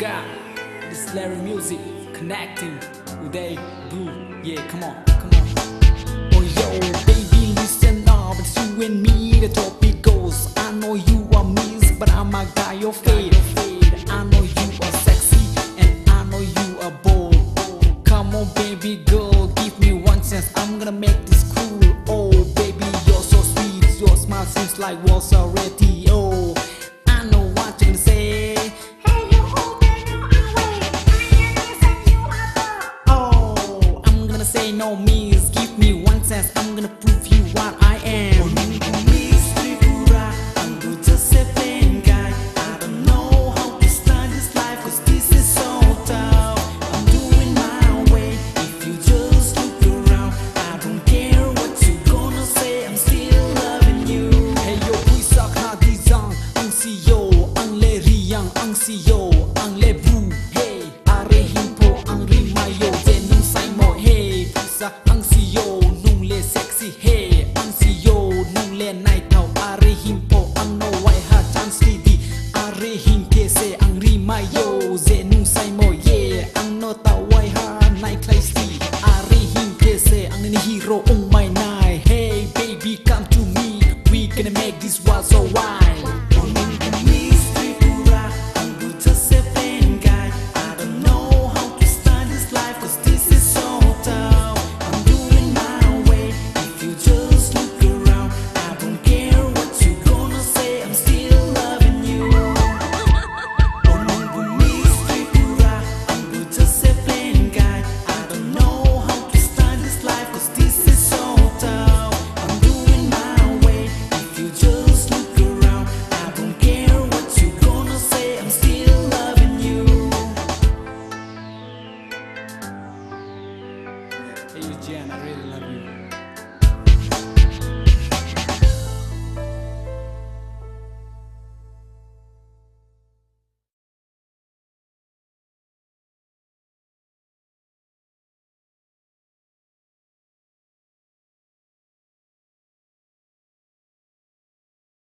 got this Larry music connecting Uday Blue. Yeah, come on, come on. Oh yo, baby, listen up, it's you and me, the topic goes. I know you are miss, but I'm a guy, your fade. I know you are sexy, and I know you are bold. Come on, baby girl, give me one chance, I'm gonna make this cool. Oh, baby, you're so sweet, your smile seems like walls already. Oh, I know what you're gonna say. Oh, I'm gonna say no miss, give me one chance, I'm gonna